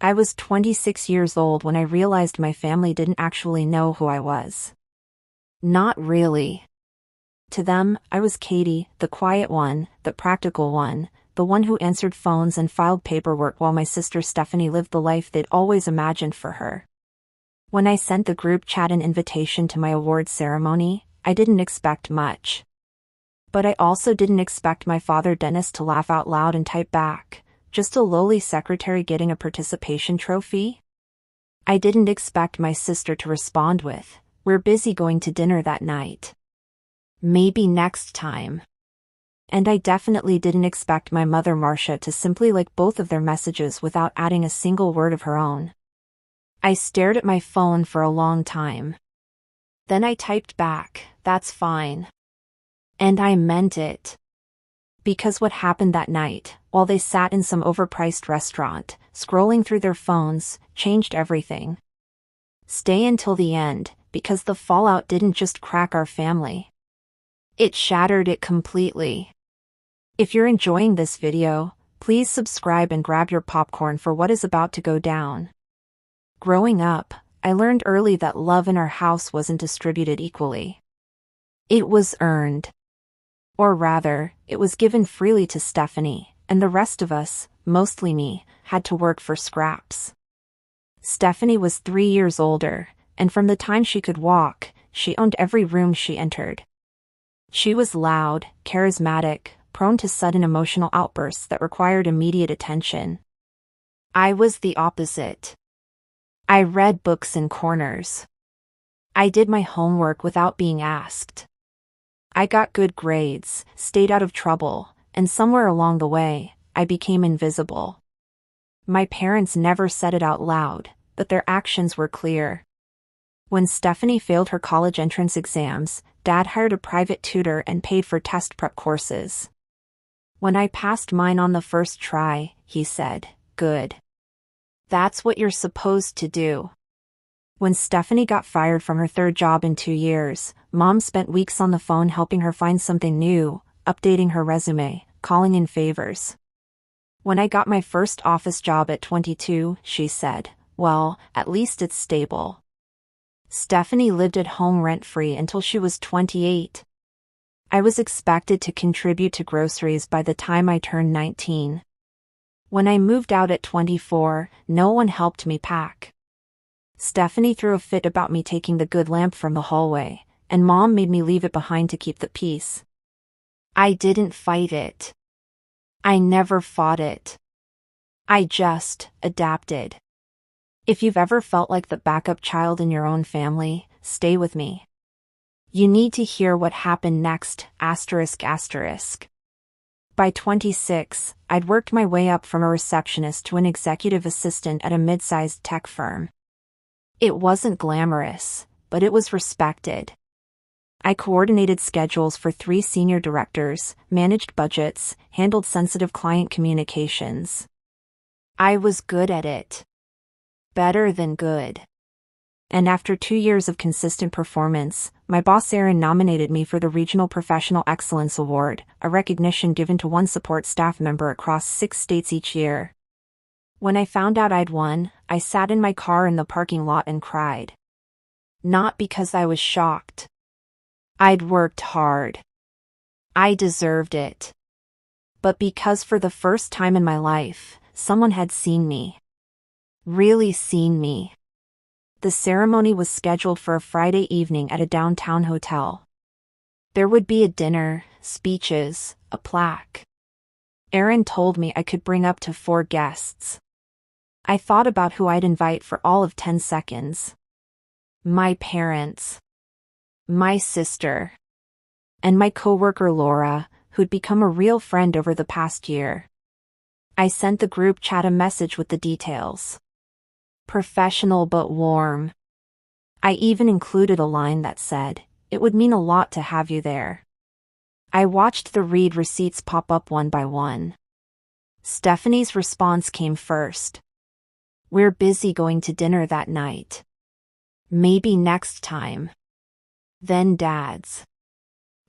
I was 26 years old when I realized my family didn't actually know who I was. Not really. To them, I was Katie, the quiet one, the practical one, the one who answered phones and filed paperwork while my sister Stephanie lived the life they'd always imagined for her. When I sent the group chat an invitation to my awards ceremony, I didn't expect much. But I also didn't expect my father Dennis to laugh out loud and type back, "Just a lowly secretary getting a participation trophy?" I didn't expect my sister to respond with, "We're busy going to dinner that night. Maybe next time." And I definitely didn't expect my mother Marcia to simply like both of their messages without adding a single word of her own. I stared at my phone for a long time. Then I typed back, "That's fine." And I meant it. Because what happened that night, while they sat in some overpriced restaurant, scrolling through their phones, changed everything. Stay until the end, because the fallout didn't just crack our family. It shattered it completely. If you're enjoying this video, please subscribe and grab your popcorn for what is about to go down. Growing up, I learned early that love in our house wasn't distributed equally. It was earned. Or rather, it was given freely to Stephanie, and the rest of us, mostly me, had to work for scraps. Stephanie was 3 years older, and from the time she could walk, she owned every room she entered. She was loud, charismatic, prone to sudden emotional outbursts that required immediate attention. I was the opposite. I read books in corners. I did my homework without being asked. I got good grades, stayed out of trouble, and somewhere along the way, I became invisible. My parents never said it out loud, but their actions were clear. When Stephanie failed her college entrance exams, Dad hired a private tutor and paid for test prep courses. When I passed mine on the first try, he said, "Good. That's what you're supposed to do." When Stephanie got fired from her third job in 2 years, Mom spent weeks on the phone helping her find something new, updating her resume, calling in favors. When I got my first office job at 22, she said, "Well, at least it's stable." Stephanie lived at home rent-free until she was 28. I was expected to contribute to groceries by the time I turned 19. When I moved out at 24, no one helped me pack. Stephanie threw a fit about me taking the good lamp from the hallway, and Mom made me leave it behind to keep the peace. I didn't fight it. I never fought it. I just adapted. If you've ever felt like the backup child in your own family, stay with me. You need to hear what happened next, ***. By 26, I'd worked my way up from a receptionist to an executive assistant at a mid-sized tech firm. It wasn't glamorous, but it was respected. I coordinated schedules for 3 senior directors, managed budgets, handled sensitive client communications. I was good at it. Better than good. And after 2 years of consistent performance, my boss Aaron nominated me for the Regional Professional Excellence Award, a recognition given to one support staff member across 6 states each year. When I found out I'd won, I sat in my car in the parking lot and cried. Not because I was shocked. I'd worked hard. I deserved it. But because for the first time in my life, someone had seen me. Really seen me. The ceremony was scheduled for a Friday evening at a downtown hotel. There would be a dinner, speeches, a plaque. Aaron told me I could bring up to 4 guests. I thought about who I'd invite for all of 10 seconds. My parents. My sister. And my coworker Laura, who'd become a real friend over the past year. I sent the group chat a message with the details. Professional but warm. I even included a line that said, "It would mean a lot to have you there." I watched the read receipts pop up one by one. Stephanie's response came first. "We're busy going to dinner that night. Maybe next time." Then Dad's.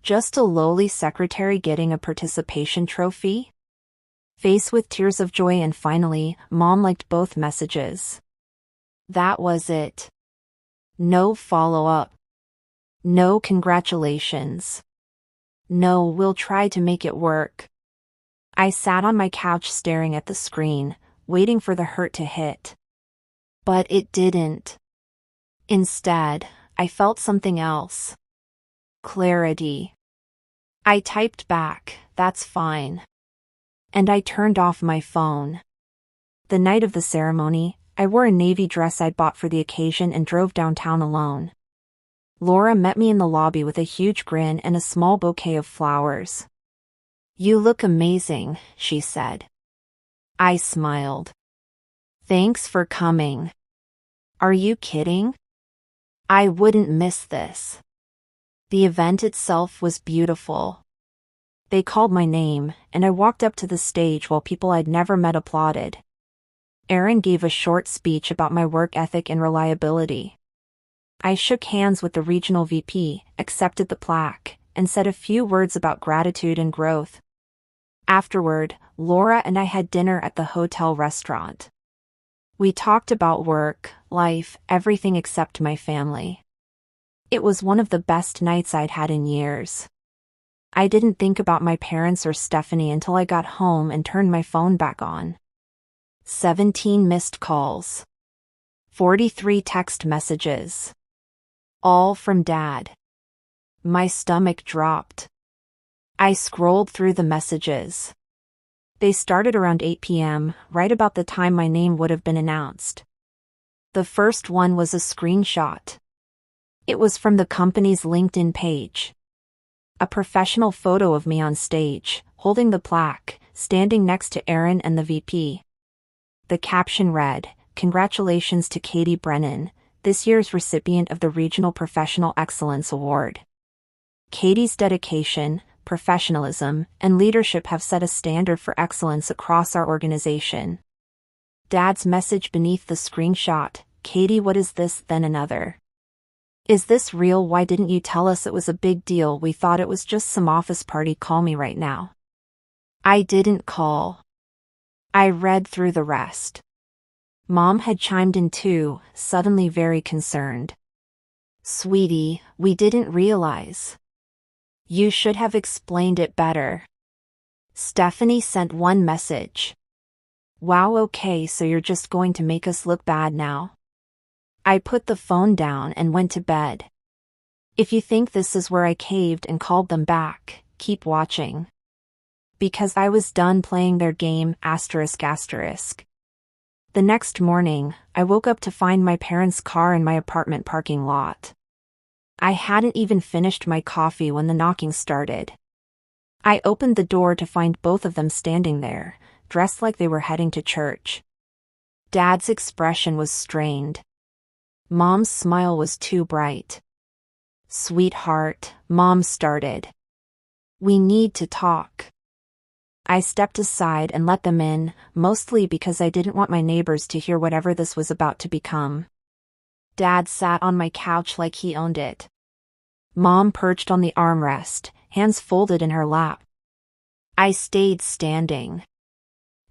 "Just a lowly secretary getting a participation trophy?" Face with tears of joy, and finally, Mom liked both messages. That was it. No follow-up. No congratulations. No, we'll try to make it work. I sat on my couch staring at the screen, waiting for the hurt to hit. But it didn't. Instead, I felt something else. Clarity. I typed back, "That's fine." And I turned off my phone. The night of the ceremony, I wore a navy dress I'd bought for the occasion and drove downtown alone. Laura met me in the lobby with a huge grin and a small bouquet of flowers. "You look amazing," she said. I smiled. "Thanks for coming." "Are you kidding? I wouldn't miss this." The event itself was beautiful. They called my name, and I walked up to the stage while people I'd never met applauded. Aaron gave a short speech about my work ethic and reliability. I shook hands with the regional VP, accepted the plaque, and said a few words about gratitude and growth. Afterward, Laura and I had dinner at the hotel restaurant. We talked about work, life, everything except my family. It was one of the best nights I'd had in years. I didn't think about my parents or Stephanie until I got home and turned my phone back on. 17 missed calls. 43 text messages. All from Dad. My stomach dropped. I scrolled through the messages. They started around 8 p.m., right about the time my name would have been announced. The first one was a screenshot. It was from the company's LinkedIn page. A professional photo of me on stage, holding the plaque, standing next to Aaron and the VP. The caption read, "Congratulations to Katie Brennan, this year's recipient of the Regional Professional Excellence Award. Katie's dedication, professionalism, and leadership have set a standard for excellence across our organization." Dad's message beneath the screenshot, "Katie, what is this?" Then another. "Is this real? Why didn't you tell us it was a big deal? We thought it was just some office party. Call me right now." I didn't call. I read through the rest. Mom had chimed in too, suddenly very concerned. "Sweetie, we didn't realize. You should have explained it better." Stephanie sent one message. "Wow, okay, so you're just going to make us look bad now?" I put the phone down and went to bed. If you think this is where I caved and called them back, keep watching. Because I was done playing their game, ***. The next morning, I woke up to find my parents' car in my apartment parking lot. I hadn't even finished my coffee when the knocking started. I opened the door to find both of them standing there, dressed like they were heading to church. Dad's expression was strained. Mom's smile was too bright. "Sweetheart," Mom started. "We need to talk." I stepped aside and let them in, mostly because I didn't want my neighbors to hear whatever this was about to become. Dad sat on my couch like he owned it. Mom perched on the armrest, hands folded in her lap. I stayed standing.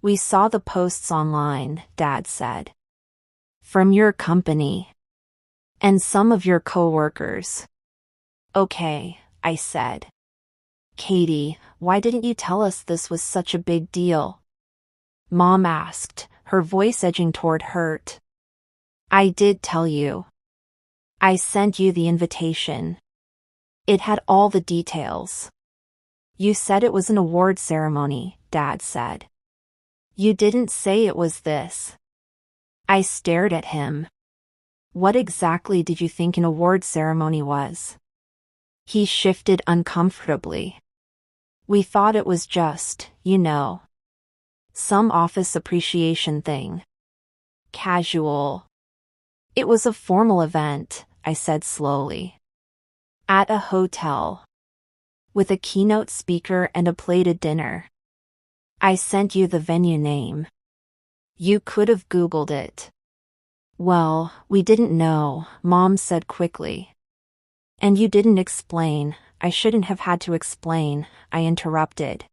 "We saw the posts online," Dad said. "From your company. And some of your coworkers." "Okay," I said. "Katie, why didn't you tell us this was such a big deal?" Mom asked, her voice edging toward hurt. "I did tell you. I sent you the invitation. It had all the details." "You said it was an award ceremony," Dad said. "You didn't say it was this." I stared at him. "What exactly did you think an award ceremony was?" He shifted uncomfortably. "We thought it was just, some office appreciation thing. Casual." "It was a formal event," I said slowly. "At a hotel. With a keynote speaker and a plated dinner. I sent you the venue name. You could have Googled it." "Well, we didn't know," Mom said quickly. "And you didn't explain." "I shouldn't have had to explain," I interrupted.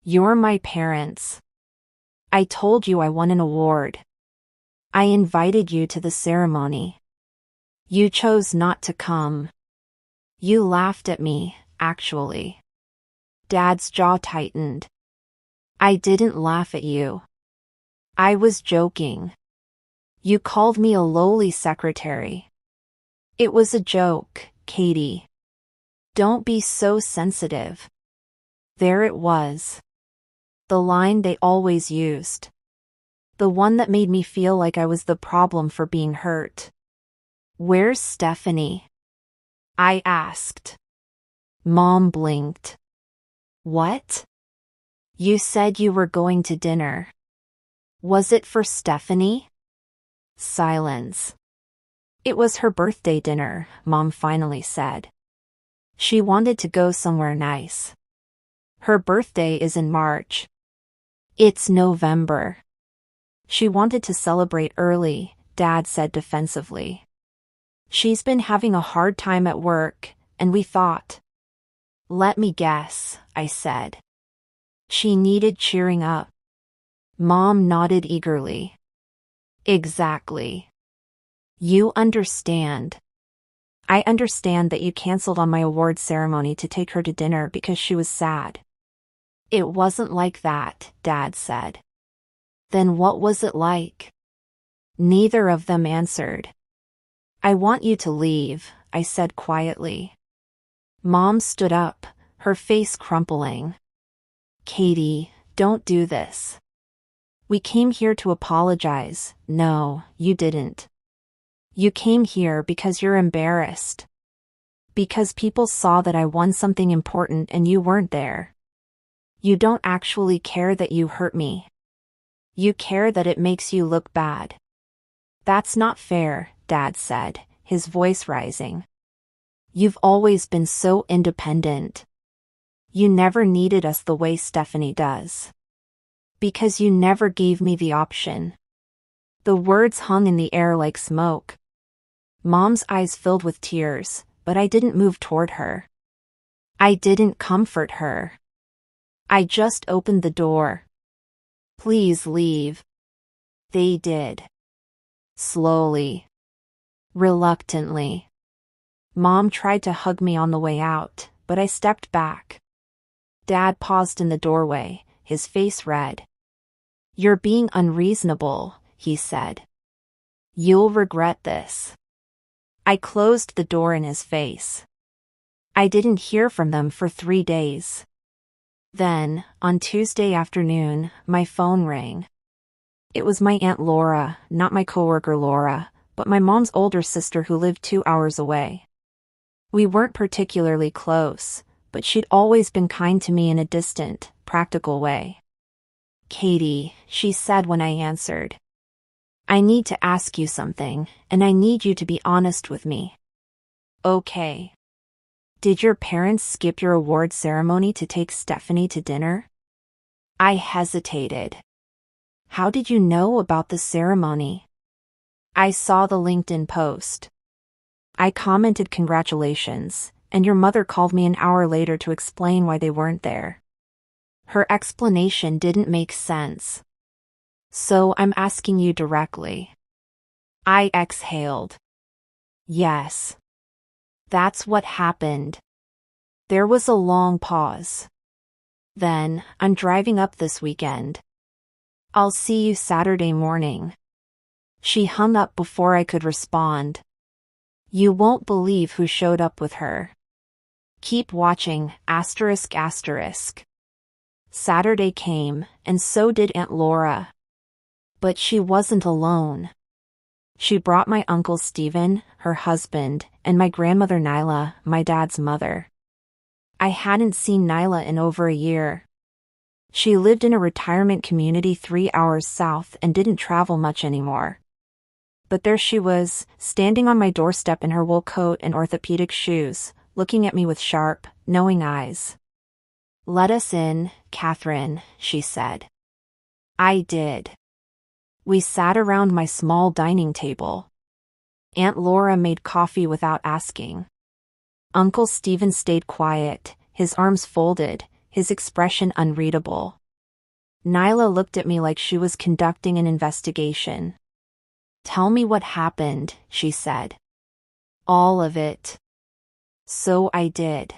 You're my parents. I told you I won an award. I invited you to the ceremony. You chose not to come. You laughed at me, actually. Dad's jaw tightened. I didn't laugh at you. I was joking. You called me a lowly secretary. It was a joke, Katie. Don't be so sensitive. There it was. The line they always used. The one that made me feel like I was the problem for being hurt. Where's Stephanie? I asked. Mom blinked. What? You said you were going to dinner. Was it for Stephanie? Silence. It was her birthday dinner, Mom finally said. She wanted to go somewhere nice. Her birthday is in March. It's November. She wanted to celebrate early, Dad said defensively. She's been having a hard time at work, and we thought. Let me guess, I said. She needed cheering up. Mom nodded eagerly. Exactly. You understand. I understand that you canceled on my award ceremony to take her to dinner because she was sad. It wasn't like that, Dad said. Then what was it like? Neither of them answered. I want you to leave, I said quietly. Mom stood up, her face crumpling. Katie, don't do this. We came here to apologize. No, you didn't. You came here because you're embarrassed. Because people saw that I won something important and you weren't there. You don't actually care that you hurt me. You care that it makes you look bad. That's not fair, Dad said, his voice rising. You've always been so independent. You never needed us the way Stephanie does. Because you never gave me the option. The words hung in the air like smoke. Mom's eyes filled with tears, but I didn't move toward her. I didn't comfort her. I just opened the door. Please leave. They did. Slowly. Reluctantly. Mom tried to hug me on the way out, but I stepped back. Dad paused in the doorway, his face red. You're being unreasonable, he said. You'll regret this. I closed the door in his face. I didn't hear from them for 3 days. Then, on Tuesday afternoon, my phone rang. It was my Aunt Laura, not my coworker Laura, but my mom's older sister who lived 2 hours away. We weren't particularly close, but she'd always been kind to me in a distant, practical way. Katie, she said when I answered. I need to ask you something, and I need you to be honest with me. Okay. Did your parents skip your award ceremony to take Stephanie to dinner? I hesitated. How did you know about the ceremony? I saw the LinkedIn post. I commented congratulations, and your mother called me an hour later to explain why they weren't there. Her explanation didn't make sense. So I'm asking you directly. I exhaled. Yes. That's what happened. There was a long pause. Then, I'm driving up this weekend. I'll see you Saturday morning. She hung up before I could respond. You won't believe who showed up with her. Keep watching, asterisk asterisk. Saturday came, and so did Aunt Laura. But she wasn't alone. She brought my Uncle Stephen, her husband, and my grandmother Nyla, my dad's mother. I hadn't seen Nyla in over a year. She lived in a retirement community 3 hours south and didn't travel much anymore. But there she was, standing on my doorstep in her wool coat and orthopedic shoes, looking at me with sharp, knowing eyes. Let us in, Catherine, she said. I did. We sat around my small dining table. Aunt Laura made coffee without asking. Uncle Stephen stayed quiet, his arms folded, his expression unreadable. Nyla looked at me like she was conducting an investigation. "Tell me what happened," she said. "All of it." So I did.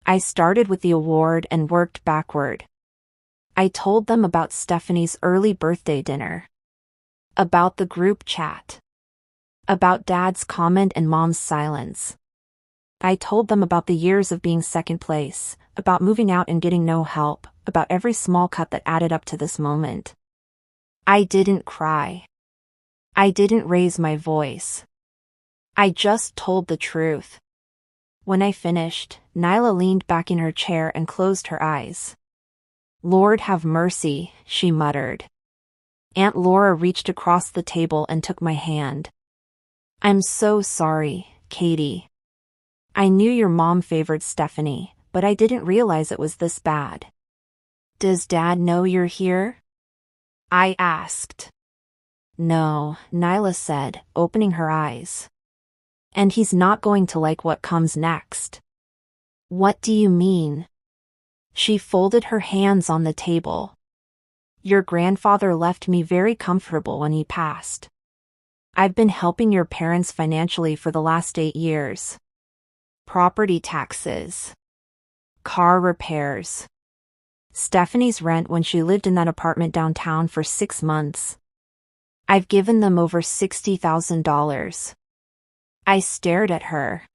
I started with the award and worked backward. I told them about Stephanie's early birthday dinner. About the group chat. About Dad's comment and Mom's silence. I told them about the years of being second place, about moving out and getting no help, about every small cut that added up to this moment. I didn't cry. I didn't raise my voice. I just told the truth. When I finished, Nyla leaned back in her chair and closed her eyes. "Lord have mercy," she muttered. Aunt Laura reached across the table and took my hand. "I'm so sorry, Katie. I knew your mom favored Stephanie, but I didn't realize it was this bad." "Does Dad know you're here?" I asked. "No," Nyla said, opening her eyes. "And he's not going to like what comes next." "What do you mean?" She folded her hands on the table. "Your grandfather left me very comfortable when he passed. I've been helping your parents financially for the last 8 years. Property taxes. Car repairs. Stephanie's rent when she lived in that apartment downtown for 6 months. I've given them over $60,000. I stared at her.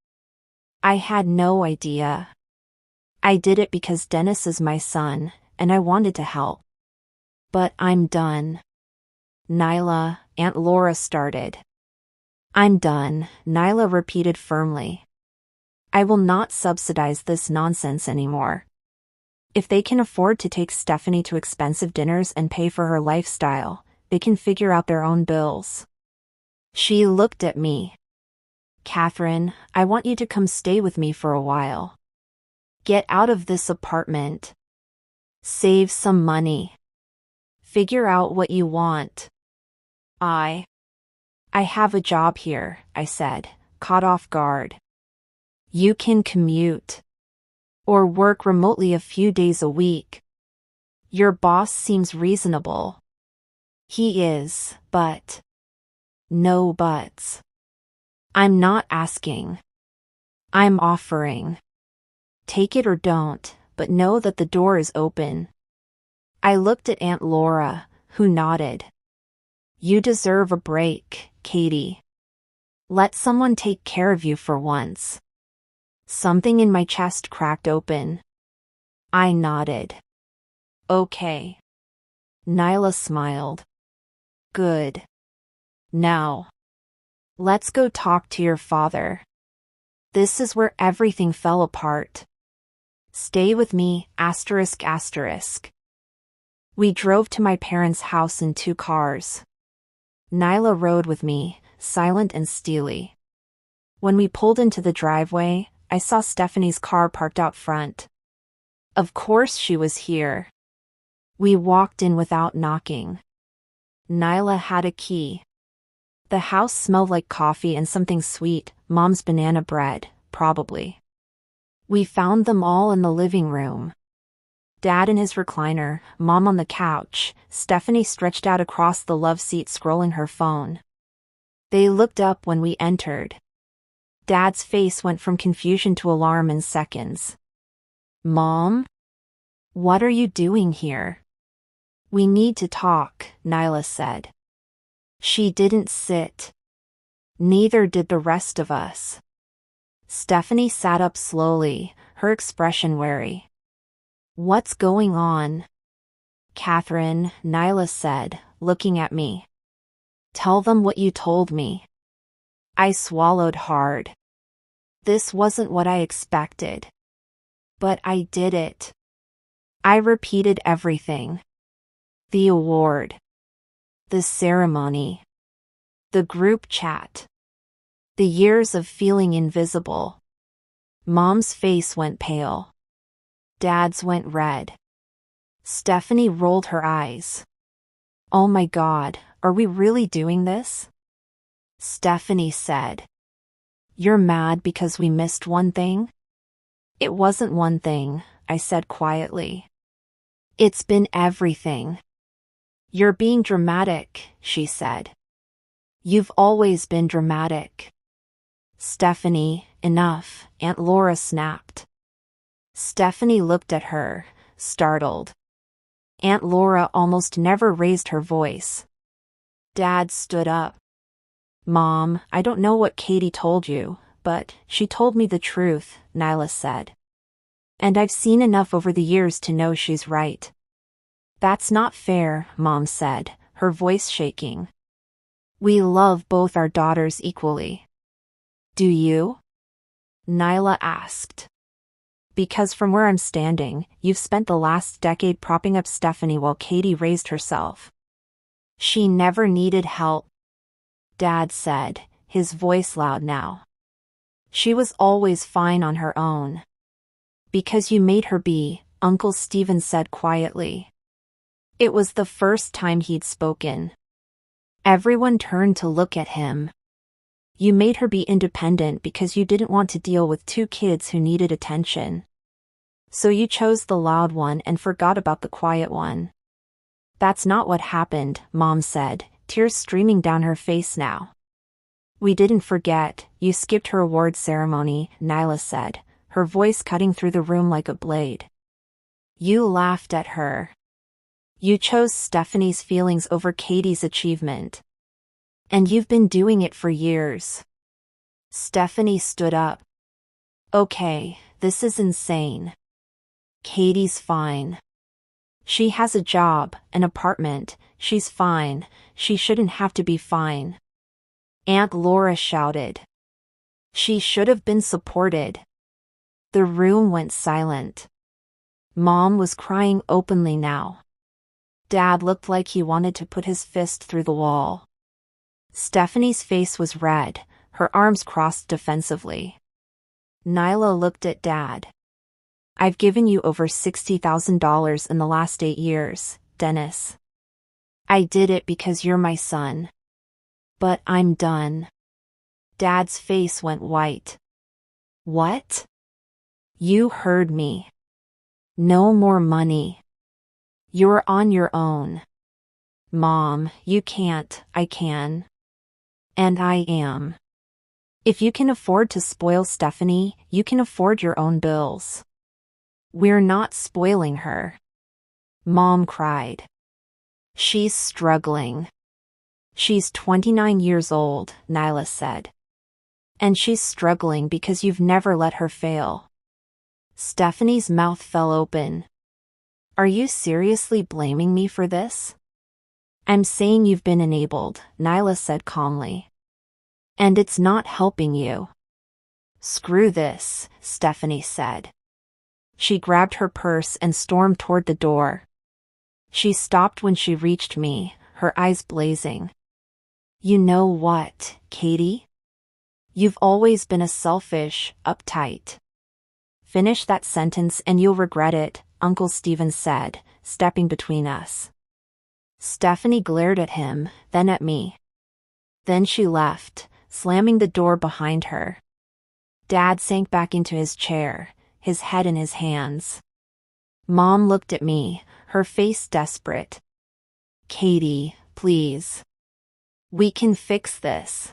I had no idea. I did it because Dennis is my son, and I wanted to help. But I'm done. Nyla, Aunt Laura started. "I'm done," Nyla repeated firmly. "I will not subsidize this nonsense anymore. If they can afford to take Stephanie to expensive dinners and pay for her lifestyle, they can figure out their own bills." She looked at me. "Catherine, I want you to come stay with me for a while. Get out of this apartment. Save some money. Figure out what you want." I have a job here," I said, caught off guard. "You can commute. Or work remotely a few days a week. Your boss seems reasonable." "He is, but..." "No buts. I'm not asking. I'm offering. Take it or don't, but know that the door is open." I looked at Aunt Laura, who nodded. "You deserve a break, Katie. Let someone take care of you for once." Something in my chest cracked open. I nodded. "Okay." Nyla smiled. "Good. Now, let's go talk to your father. This is where everything fell apart. Stay with me, asterisk asterisk." We drove to my parents' house in 2 cars. Nyla rode with me, silent and steely. When we pulled into the driveway, I saw Stephanie's car parked out front. Of course she was here. We walked in without knocking. Nyla had a key. The house smelled like coffee and something sweet, Mom's banana bread, probably. We found them all in the living room. Dad in his recliner, Mom on the couch, Stephanie stretched out across the love seat scrolling her phone. They looked up when we entered. Dad's face went from confusion to alarm in seconds. "Mom? What are you doing here?" "We need to talk," Nyla said. She didn't sit. Neither did the rest of us. Stephanie sat up slowly, her expression wary. "What's going on?" "Catherine," Nyla said, looking at me. "Tell them what you told me." I swallowed hard. This wasn't what I expected. But I did it. I repeated everything. The award. The ceremony. The group chat. The years of feeling invisible. Mom's face went pale. Dad's went red. Stephanie rolled her eyes. "Oh my God, are we really doing this?" Stephanie said. "You're mad because we missed one thing?" "It wasn't one thing," I said quietly. It's been everything. You're being dramatic, she said. You've always been dramatic. Stephanie, enough, Aunt Laura snapped. Stephanie looked at her, startled. Aunt Laura almost never raised her voice. Dad stood up. Mom, I don't know what Katie told you, but she told me the truth, Nyla said. And I've seen enough over the years to know she's right. That's not fair, Mom said, her voice shaking. We love both our daughters equally. Do you? Nyla asked. Because from where I'm standing, you've spent the last decade propping up Stephanie while Katie raised herself. She never needed help, Dad said, his voice loud now. She was always fine on her own. Because you made her be, Uncle Stephen said quietly. It was the first time he'd spoken. Everyone turned to look at him. You made her be independent because you didn't want to deal with two kids who needed attention. So you chose the loud one and forgot about the quiet one. That's not what happened, Mom said, tears streaming down her face now. We didn't forget, you skipped her awards ceremony, Nyla said, her voice cutting through the room like a blade. You laughed at her. You chose Stephanie's feelings over Katie's achievement. And you've been doing it for years. Stephanie stood up. Okay, this is insane. Katie's fine. She has a job, an apartment, she's fine, she shouldn't have to be fine. Aunt Laura shouted. She should have been supported. The room went silent. Mom was crying openly now. Dad looked like he wanted to put his fist through the wall. Stephanie's face was red, her arms crossed defensively. Nyla looked at Dad. I've given you over $60,000 in the last 8 years, Dennis. I did it because you're my son. But I'm done. Dad's face went white. What? You heard me. No more money. You're on your own. Mom, you can't, I can. And I am. If you can afford to spoil Stephanie, you can afford your own bills. We're not spoiling her. Mom cried. She's struggling. She's 29 years old, Nyla said. And she's struggling because you've never let her fail. Stephanie's mouth fell open. Are you seriously blaming me for this? I'm saying you've been enabled, Nyla said calmly. And it's not helping you. Screw this, Stephanie said. She grabbed her purse and stormed toward the door. She stopped when she reached me, her eyes blazing. You know what, Katie? You've always been a selfish, uptight. Finish that sentence and you'll regret it, Uncle Stephen said, stepping between us. Stephanie glared at him, then at me. Then she left, slamming the door behind her. Dad sank back into his chair, his head in his hands. Mom looked at me, her face desperate. Katie, please. We can fix this.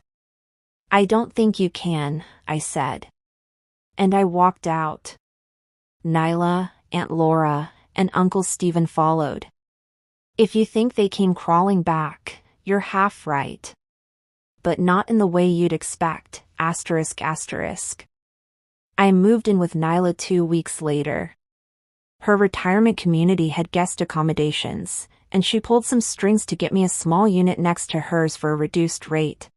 I don't think you can, I said. And I walked out. Nyla, Aunt Laura, and Uncle Stephen followed. If you think they came crawling back, you're half right. But not in the way you'd expect, asterisk asterisk. I moved in with Nyla 2 weeks later. Her retirement community had guest accommodations, and she pulled some strings to get me a small unit next to hers for a reduced rate.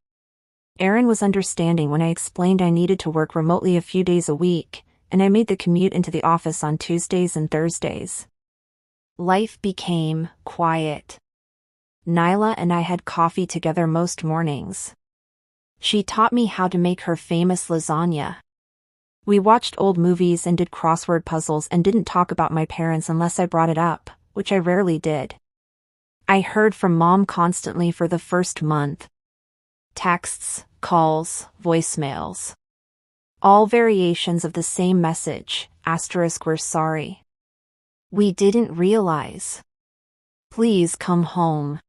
Aaron was understanding when I explained I needed to work remotely a few days a week, and I made the commute into the office on Tuesdays and Thursdays. Life became quiet. Nyla and I had coffee together most mornings. She taught me how to make her famous lasagna. We watched old movies and did crossword puzzles and didn't talk about my parents unless I brought it up, which I rarely did. I heard from Mom constantly for the first month. Texts, calls, voicemails. All variations of the same message, asterisk we're sorry. We didn't realize. Please come home.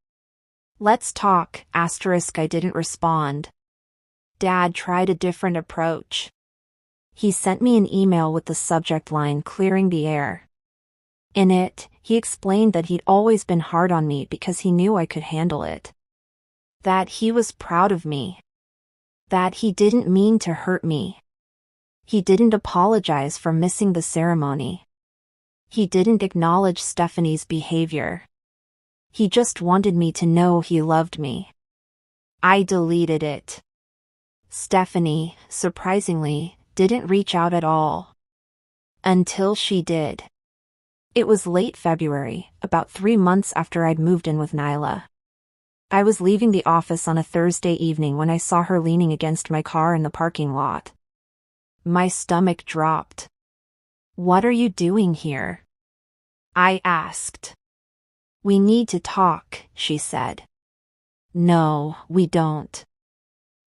Let's talk, asterisk. I didn't respond. Dad tried a different approach. He sent me an email with the subject line clearing the air. In it, he explained that he'd always been hard on me because he knew I could handle it. That he was proud of me. That he didn't mean to hurt me. He didn't apologize for missing the ceremony. He didn't acknowledge Stephanie's behavior. He just wanted me to know he loved me. I deleted it. Stephanie, surprisingly, didn't reach out at all. Until she did. It was late February, about 3 months after I'd moved in with Nyla. I was leaving the office on a Thursday evening when I saw her leaning against my car in the parking lot. My stomach dropped. What are you doing here? I asked. We need to talk, she said. No, we don't.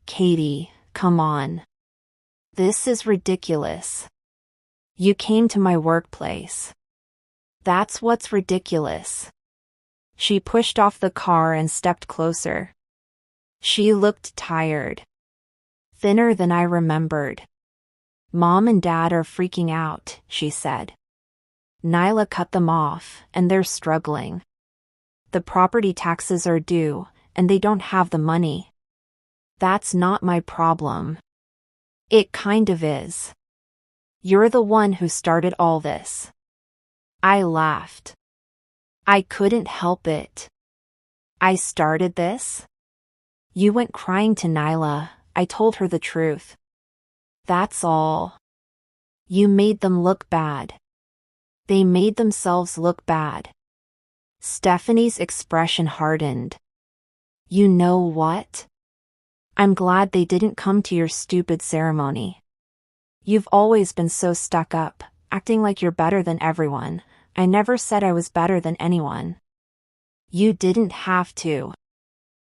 Katie, come on. This is ridiculous. You came to my workplace. That's what's ridiculous. She pushed off the car and stepped closer. She looked tired. Thinner than I remembered. Mom and Dad are freaking out, she said. Nyla cut them off, and they're struggling. The property taxes are due, and they don't have the money. That's not my problem. It kind of is. You're the one who started all this. I laughed. I couldn't help it. I started this? You went crying to Nyla. I told her the truth. That's all. You made them look bad. They made themselves look bad. Stephanie's expression hardened. You know what? I'm glad they didn't come to your stupid ceremony. You've always been so stuck up, acting like you're better than everyone. I never said I was better than anyone. You didn't have to.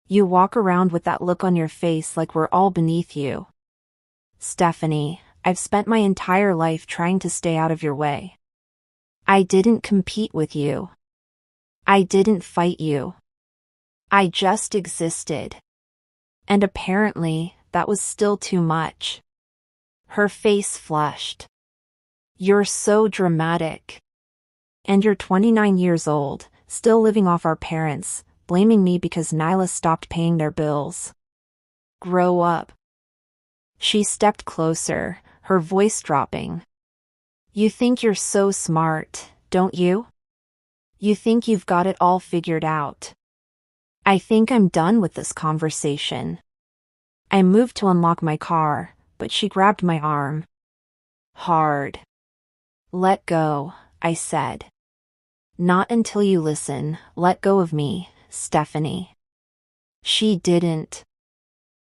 You walk around with that look on your face like we're all beneath you. Stephanie, I've spent my entire life trying to stay out of your way. I didn't compete with you. I didn't fight you. I just existed. And apparently, that was still too much. Her face flushed. You're so dramatic. And you're 29 years old, still living off our parents, blaming me because Nyla stopped paying their bills. Grow up. She stepped closer, her voice dropping. You think you're so smart, don't you? You think you've got it all figured out. I think I'm done with this conversation. I moved to unlock my car, but she grabbed my arm. Hard. Let go, I said. Not until you listen. Let go of me, Stephanie. She didn't.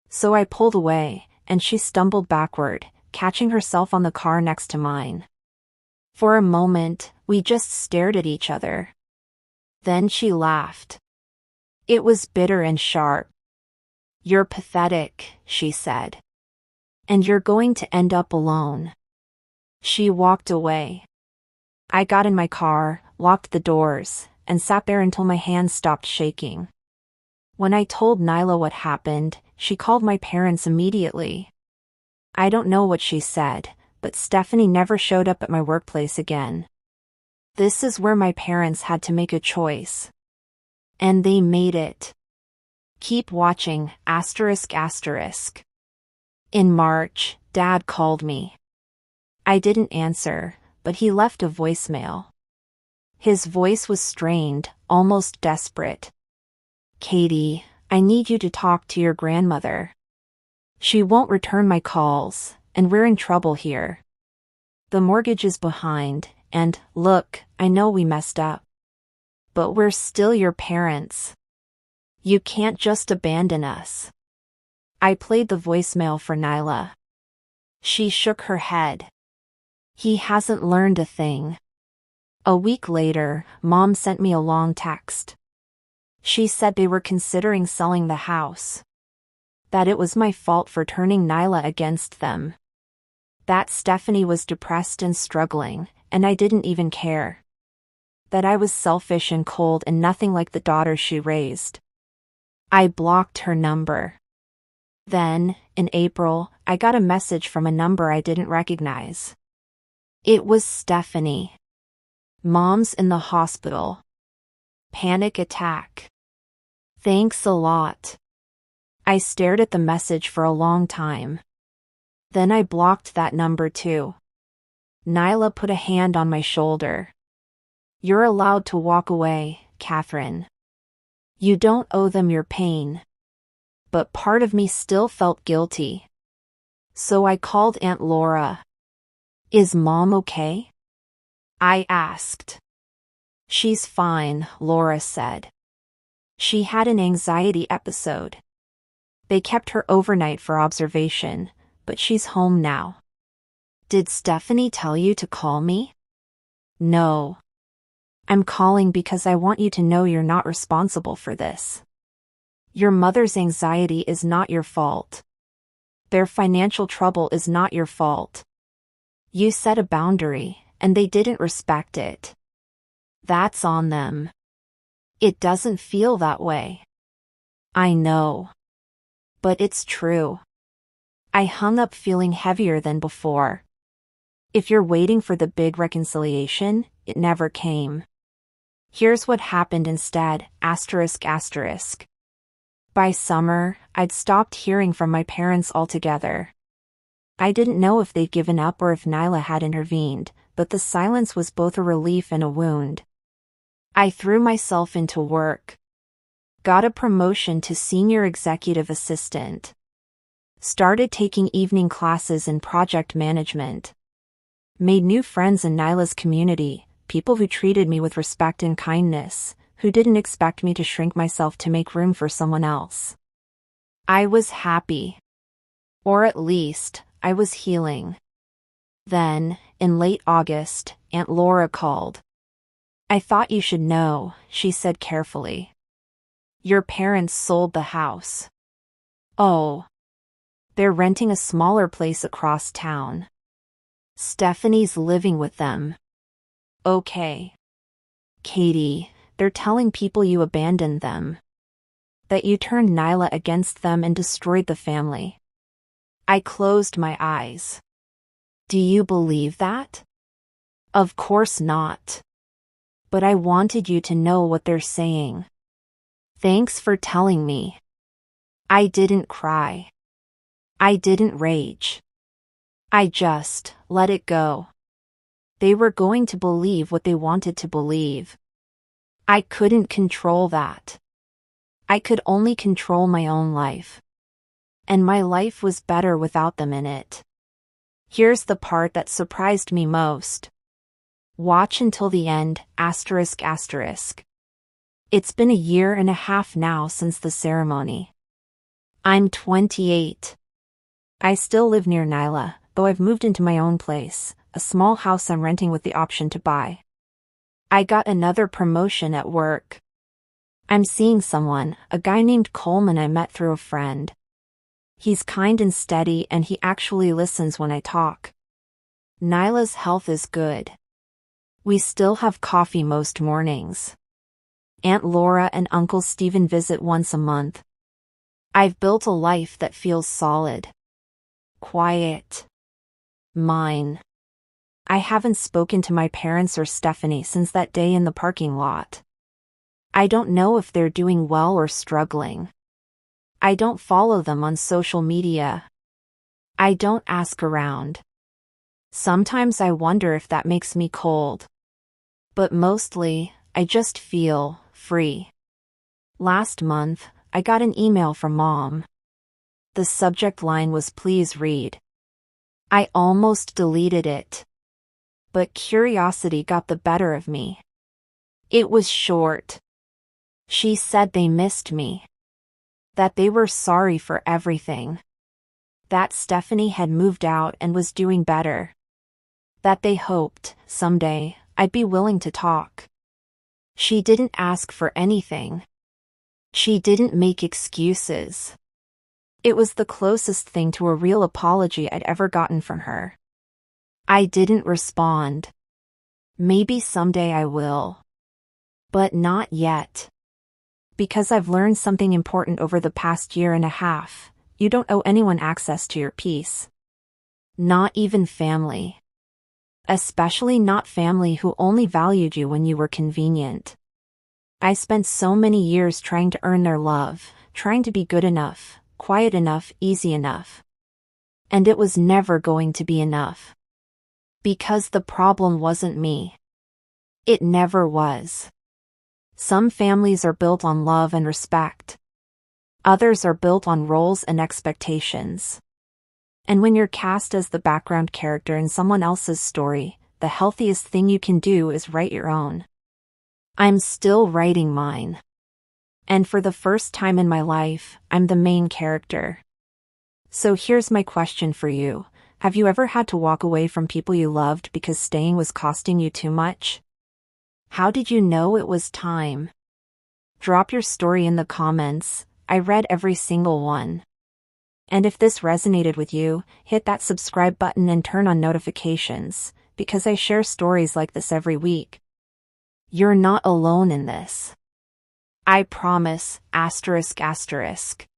So I pulled away, and she stumbled backward, catching herself on the car next to mine. For a moment, we just stared at each other. Then she laughed. It was bitter and sharp. You're pathetic, she said. And you're going to end up alone. She walked away. I got in my car, locked the doors, and sat there until my hands stopped shaking. When I told Nyla what happened, she called my parents immediately. I don't know what she said, but Stephanie never showed up at my workplace again. This is where my parents had to make a choice. And they made it. Keep watching, asterisk asterisk. In March, Dad called me. I didn't answer, but he left a voicemail. His voice was strained, almost desperate. Katie, I need you to talk to your grandmother. She won't return my calls, and we're in trouble here. The mortgage is behind, and, look, I know we messed up. But we're still your parents. You can't just abandon us. I played the voicemail for Nyla. She shook her head. He hasn't learned a thing. A week later, Mom sent me a long text. She said they were considering selling the house. That it was my fault for turning Nyla against them. That Stephanie was depressed and struggling, and I didn't even care. that I was selfish and cold and nothing like the daughter she raised. I blocked her number. Then, in April, I got a message from a number I didn't recognize. It was Stephanie. Mom's in the hospital. Panic attack. Thanks a lot. I stared at the message for a long time. Then I blocked that number too. Nyla put a hand on my shoulder. You're allowed to walk away, Catherine. You don't owe them your pain. But part of me still felt guilty. So I called Aunt Laura. Is Mom okay? I asked. She's fine, Laura said. She had an anxiety episode. They kept her overnight for observation, but she's home now. Did Stephanie tell you to call me? No. I'm calling because I want you to know you're not responsible for this. Your mother's anxiety is not your fault. Their financial trouble is not your fault. You set a boundary, and they didn't respect it. That's on them. It doesn't feel that way. I know. But it's true. I hung up feeling heavier than before. If you're waiting for the big reconciliation, it never came. Here's what happened instead, asterisk asterisk. By summer, I'd stopped hearing from my parents altogether. I didn't know if they'd given up or if Nyla had intervened, but the silence was both a relief and a wound. I threw myself into work. Got a promotion to senior executive assistant. Started taking evening classes in project management. Made new friends in Nyla's community, people who treated me with respect and kindness, who didn't expect me to shrink myself to make room for someone else. I was happy. Or at least, I was healing. Then, in late August, Aunt Laura called. I thought you should know, she said carefully. Your parents sold the house. Oh. They're renting a smaller place across town. Stephanie's living with them. Okay. Katie, they're telling people you abandoned them. That you turned Nyla against them and destroyed the family. I closed my eyes. Do you believe that? Of course not. But I wanted you to know what they're saying. Thanks for telling me. I didn't cry. I didn't rage. I just let it go. They were going to believe what they wanted to believe. I couldn't control that. I could only control my own life. And my life was better without them in it. Here's the part that surprised me most. Watch until the end, asterisk asterisk. It's been 1.5 years now since the ceremony. I'm 28. I still live near Nyla, though I've moved into my own place, a small house I'm renting with the option to buy. I got another promotion at work. I'm seeing someone, a guy named Coleman I met through a friend. He's kind and steady and he actually listens when I talk. Nyla's health is good. We still have coffee most mornings. Aunt Laura and Uncle Stephen visit once a month. I've built a life that feels solid. Quiet. Mine. I haven't spoken to my parents or Stephanie since that day in the parking lot. I don't know if they're doing well or struggling. I don't follow them on social media. I don't ask around. Sometimes I wonder if that makes me cold. But mostly, I just feel free. Last month, I got an email from Mom. The subject line was "Please read." I almost deleted it. But curiosity got the better of me. It was short. She said they missed me. That they were sorry for everything. That Stephanie had moved out and was doing better. That they hoped, someday, I'd be willing to talk. She didn't ask for anything. She didn't make excuses. It was the closest thing to a real apology I'd ever gotten from her. I didn't respond. Maybe someday I will. But not yet. Because I've learned something important over the past year and a half. You don't owe anyone access to your peace. Not even family. Especially not family who only valued you when you were convenient. I spent so many years trying to earn their love, trying to be good enough, quiet enough, easy enough. And it was never going to be enough. Because the problem wasn't me. It never was. Some families are built on love and respect. Others are built on roles and expectations. And when you're cast as the background character in someone else's story, the healthiest thing you can do is write your own. I'm still writing mine. And for the first time in my life, I'm the main character. So here's my question for you. Have you ever had to walk away from people you loved because staying was costing you too much? How did you know it was time? Drop your story in the comments. I read every single one. And if this resonated with you, hit that subscribe button and turn on notifications, because I share stories like this every week. You're not alone in this. I promise, ***.